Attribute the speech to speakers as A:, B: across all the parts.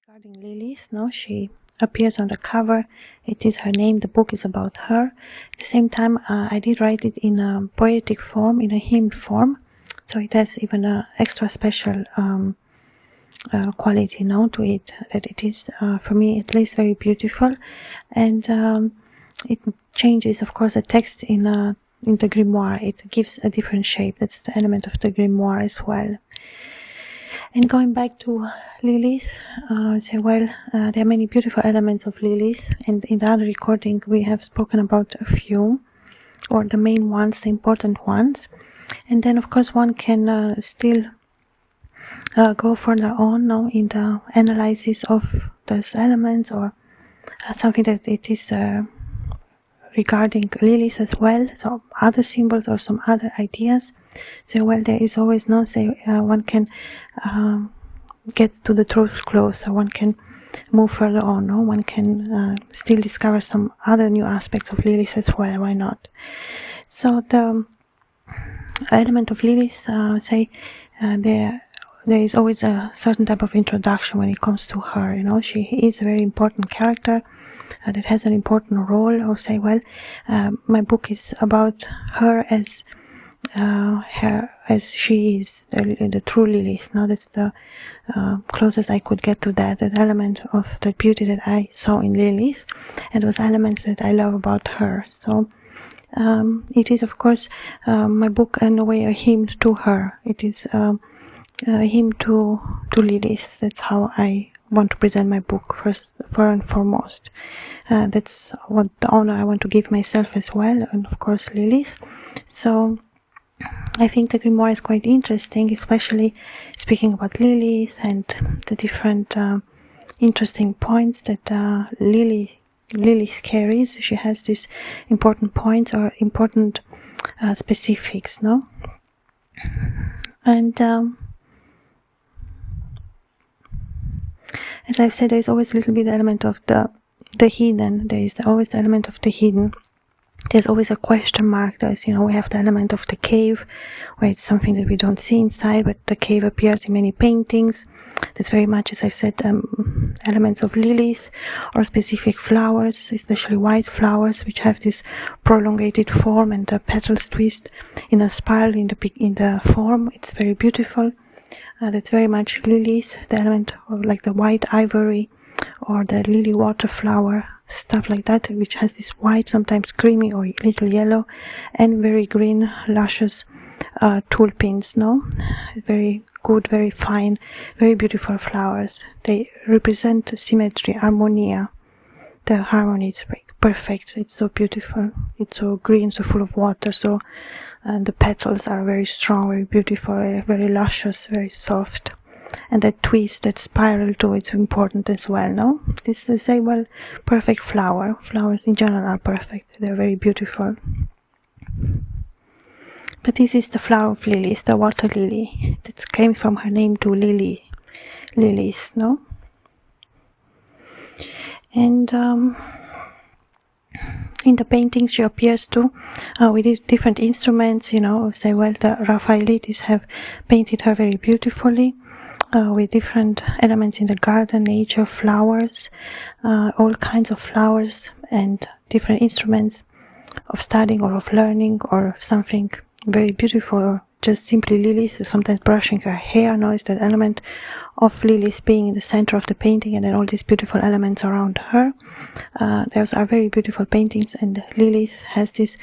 A: Regarding Lilith, no, she appears on the cover. It is her name. The book is about her. At the same time, I did write it in a poetic form, in a hymn form, so it has even an extra special quality, no, to it. That it is, for me, at least, very beautiful, and it changes, of course, the text in the grimoire. It gives a different shape. That's the element of the grimoire as well. And going back to Lilith, there are many beautiful elements of Lilith, and in the other recording we have spoken about a few, or the main ones, the important ones. And then, of course, one can still go further on, no, in the analysis of those elements, or something that it is regarding Lilith as well, so other symbols or some other ideas. So, there is always no, one can get to the truth closer, one can move further on, no? One can still discover some other new aspects of Lilith as well, why not? So, the element of Lilith, there is always a certain type of introduction when it comes to her, you know. She is a very important character that has an important role, or my book is about her as she is, the true Lilith. Now that's the closest I could get to that element of the beauty that I saw in Lilith, and those elements that I love about her. So it is, of course, my book in a way a hymn to her. It is a hymn to Lilith. That's how I want to present my book first and foremost. That's what the honor I want to give myself as well, and of course Lilith. So I think the grimoire is quite interesting, especially speaking about Lilith and the different interesting points that Lilith carries. She has these important points or important specifics, no? And as I've said, there is always a little bit element of the hidden. There is always the element of the hidden. There's always a question mark. There's, we have the element of the cave, where it's something that we don't see inside, but the cave appears in many paintings. There's very much, as I've said, elements of Lilith, or specific flowers, especially white flowers, which have this prolongated form, and the petals twist in a spiral in the form. It's very beautiful. That's very much Lilith, the element of like the white ivory, or the lily water flower, stuff like that, which has this white, sometimes creamy or little yellow, and very green, luscious tulipins, no? Very good, very fine, very beautiful flowers. They represent symmetry, harmonia. The harmony is perfect. It's so beautiful. It's so green, so full of water. So the petals are very strong, very beautiful, very luscious, very soft. And that twist, that spiral too, it's important as well, no? This is to say, perfect flower. Flowers in general are perfect. They're very beautiful. But this is the flower of Lilith, the water lily. That came from her name to Lilith, no? And in the paintings she appears too with different instruments, the Raphaelites have painted her very beautifully. With different elements in the garden, nature, flowers, all kinds of flowers, and different instruments of studying or of learning, or something very beautiful, or just simply Lilith, sometimes brushing her hair. Now is that element of Lilith being in the center of the painting, and then all these beautiful elements around her. Those are very beautiful paintings, and Lilith has this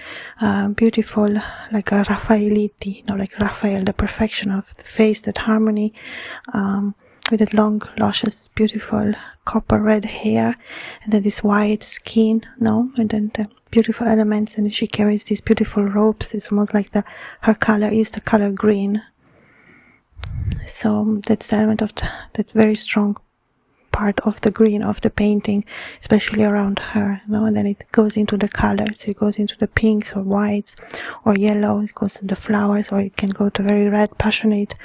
A: beautiful, like a Raphaelite, like Raphael, the perfection of the face, that harmony, with that long, luscious, beautiful copper red hair, and then this white skin, and then the beautiful elements, and she carries these beautiful robes. It's almost like her color is the color green. So that's the element of that very strong part of the green of the painting, especially around her, and then it goes into the colors. It goes into the pinks or whites or yellow. It goes to the flowers, or it can go to very red, passionate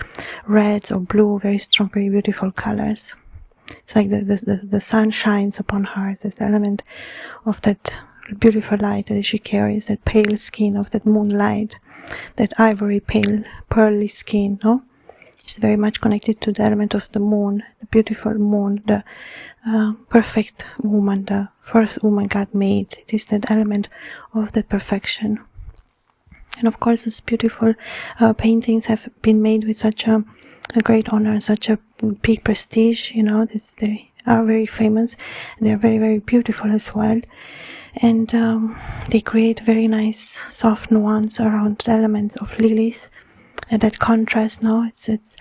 A: reds or blue, very strong, very beautiful colors. It's like the sun shines upon her. There's the element of that beautiful light that she carries, that pale skin of that moonlight, that ivory pale pearly skin, which is very much connected to the element of the moon, the beautiful moon, the perfect woman, the first woman God made. It is that element of the perfection. And of course, those beautiful paintings have been made with such a great honor, such a big prestige. You know, they are very famous. And they are very, very beautiful as well. And they create very nice, soft nuance around the elements of Lilith. And that contrast, no, it's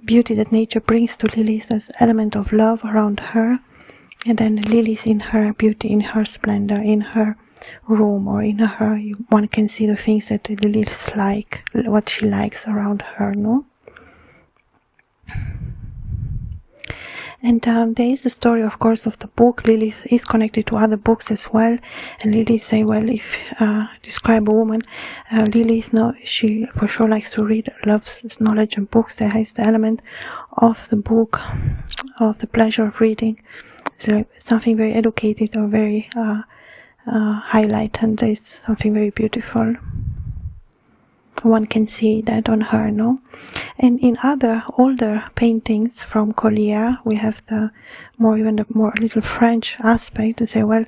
A: beauty that nature brings to Lilith, this element of love around her. And then Lilith in her beauty, in her splendor, in her room or in her, one can see the things that Lilith like, what she likes around her, no? And there is the story, of course, of the book. Lilith is connected to other books as well. And Lilith say, well, if describe a woman, Lilith, no, she for sure likes to read, loves knowledge and books. There is the element of the book, of the pleasure of reading. It's like something very educated or very highlight, and there's something very beautiful. One can see that on her, no? And in other older paintings from Collier, we have the more little French aspect to say, well,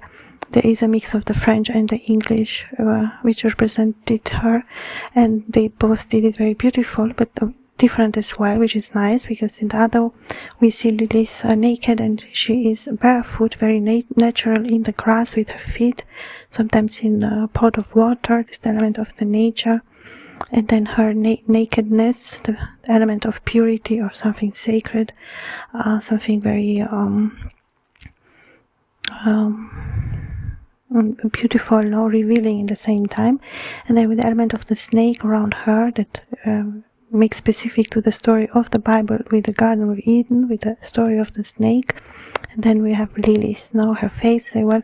A: there is a mix of the French and the English, which represented her, and they both did it very beautiful, but different as well, which is nice, because in the other we see Lilith naked, and she is barefoot, very natural in the grass with her feet, sometimes in a pot of water, this element of the nature. And then her nakedness, the element of purity or something sacred, something very beautiful, no, revealing in the same time. And then with the element of the snake around her that makes specific to the story of the Bible, with the Garden of Eden, with the story of the snake. And then we have Lilith, now her face, say, well,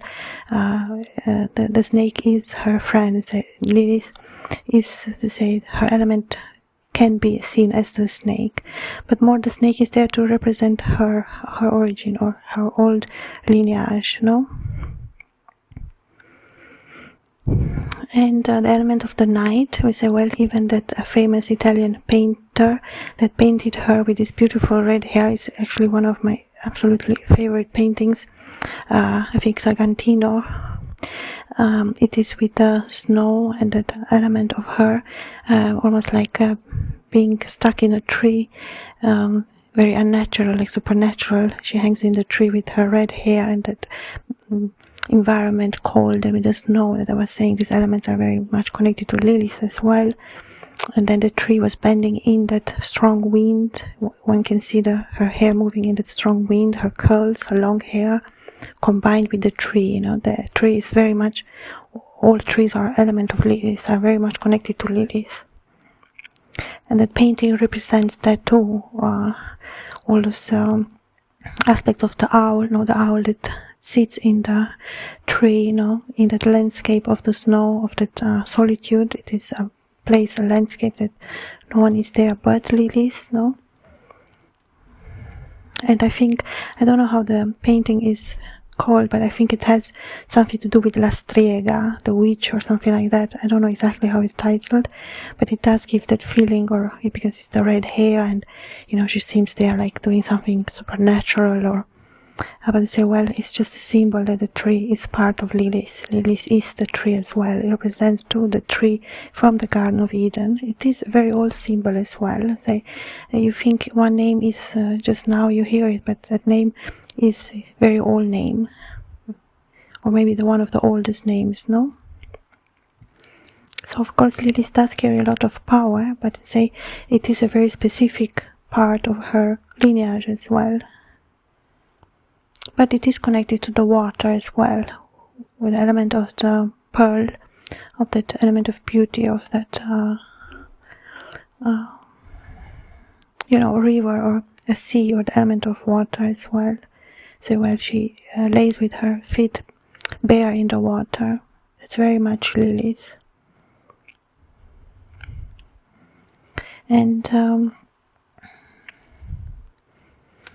A: the snake is her friend. Say, Lilith is to say her element can be seen as the snake, but more the snake is there to represent her origin or her old lineage, no? And the element of the night, we say, well, even that famous Italian painter that painted her with this beautiful red hair is actually one of my absolutely favorite paintings. I think Sagantino. It is with the snow and that element of her, almost like being stuck in a tree, very unnatural, like supernatural. She hangs in the tree with her red hair and that environment cold, and with the snow that I was saying, these elements are very much connected to Lilith as well. And then the tree was bending in that strong wind. One can see her hair moving in that strong wind, her curls, her long hair, combined with the tree. You know, the tree is very much, all trees are element of Lilith, are very much connected to Lilith. And that painting represents that too, all those aspects of the owl, you know, the owl that sits in the tree, you know, in that landscape of the snow, of that solitude. It is a place, a landscape that no one is there but Lilith, no? And I think, I don't know how the painting is called, but I think it has something to do with La Striega, the witch or something like that. I don't know exactly how it's titled, but it does give that feeling, or because it's the red hair and, you know, she seems there like doing something supernatural, or but they say, well, it's just a symbol that the tree is part of Lilith. Lilith is the tree as well. It represents too the tree from the Garden of Eden. It is a very old symbol as well. Say, you think one name is just now you hear it, but that name is a very old name, or maybe one of the oldest names, no? So of course Lilith does carry a lot of power, but say it is a very specific part of her lineage as well. But it is connected to the water as well, with the element of the pearl, of that element of beauty, of that, you know, river or a sea, or the element of water as well. So while she lays with her feet bare in the water, it's very much Lilith. And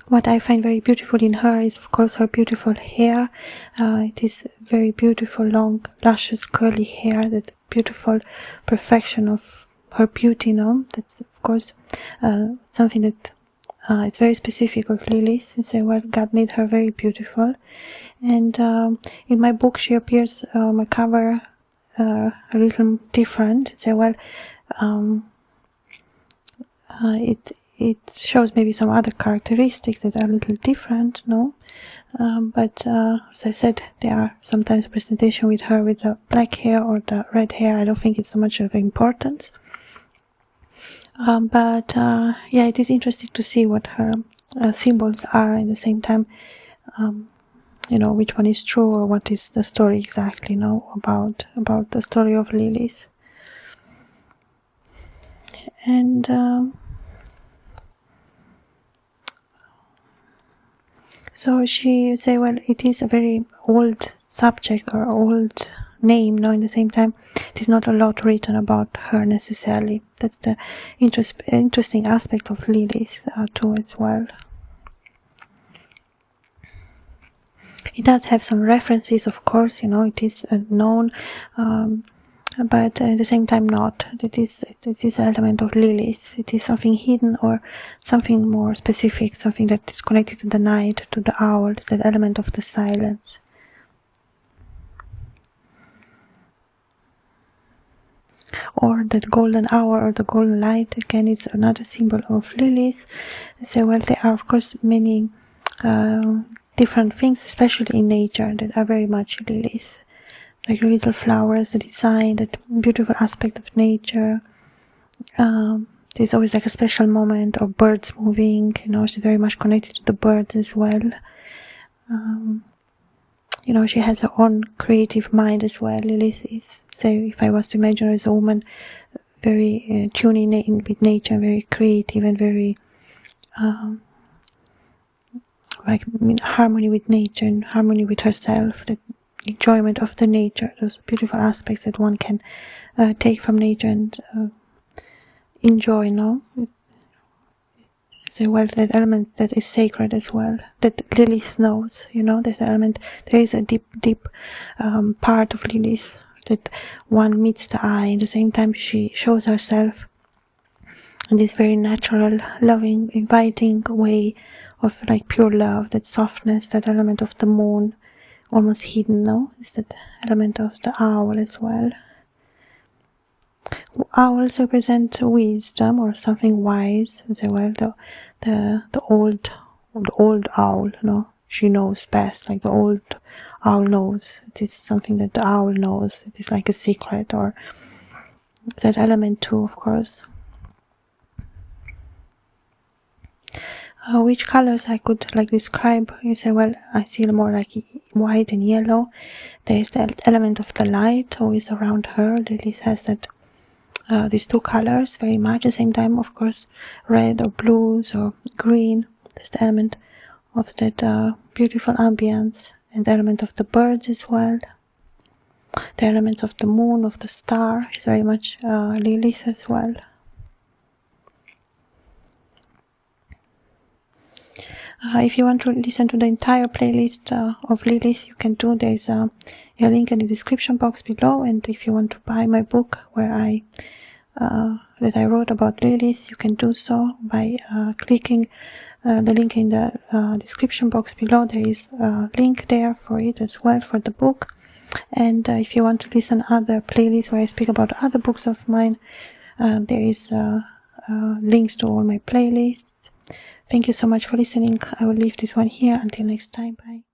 A: what I find very beautiful in her is, of course, her beautiful hair. It is very beautiful, long, luscious, curly hair, that beautiful perfection of her beauty, no? That's of course something that it's very specific of Lilith. You say, well, God made her very beautiful. And in my book she appears on my cover a little different. You say, well, it shows maybe some other characteristics that are a little different, no? But as I said, there are sometimes presentation with her with the black hair or the red hair. I don't think it's so much of importance. But yeah, it is interesting to see what her symbols are. At the same time, you know, which one is true or what is the story exactly, you know, about the story of Lilith. And so she say, well, it is a very old subject or old name, no, in the same time it is not a lot written about her necessarily. That's the interesting aspect of Lilith too as well. It does have some references, of course, you know, it is known, but at the same time not. It is an element of Lilith. It is something hidden or something more specific, something that is connected to the night, to the owl, that element of the silence. Or that golden hour or the golden light, again, it's another symbol of Lilith. So, well, there are, of course, many different things, especially in nature, that are very much Lilith. Like little flowers, the design, that beautiful aspect of nature. There's always like a special moment, or birds moving, you know, she's very much connected to the birds as well. You know, she has her own creative mind as well. Lilith is, so if I was to imagine her as a woman, very tuning in with nature, very creative and very like in harmony with nature and harmony with herself, that enjoyment of the nature, those beautiful aspects that one can take from nature and enjoy, no? So, well, that element that is sacred as well, that Lilith knows, you know, this element, there is a deep part of Lilith that one meets the eye. At the same time, she shows herself in this very natural, loving, inviting way of like pure love, that softness, that element of the moon, almost hidden, no? Is that element of the owl as well. Owls represent wisdom or something wise. So, well, the old owl, no? She knows best. Like the old owl knows. It is something that the owl knows. It is like a secret, or that element too, of course. Which colors I could like describe? You say, well, I see more like white and yellow. There is the element of the light always around her. Lilith has that these two colors very much. At the same time, of course, red or blues or green. There's the element of that beautiful ambience, and the element of the birds as well. The elements of the moon, of the star is very much Lilith as well. If you want to listen to the entire playlist of Lilith, you can do. There's a link in the description box below, and if you want to buy my book where that I wrote about Lilith, you can do so by clicking the link in the description box below. There is a link there for it as well, for the book. And if you want to listen other playlists where I speak about other books of mine, there is links to all my playlists. Thank you so much for listening. I will leave this one here. Until next time. Bye.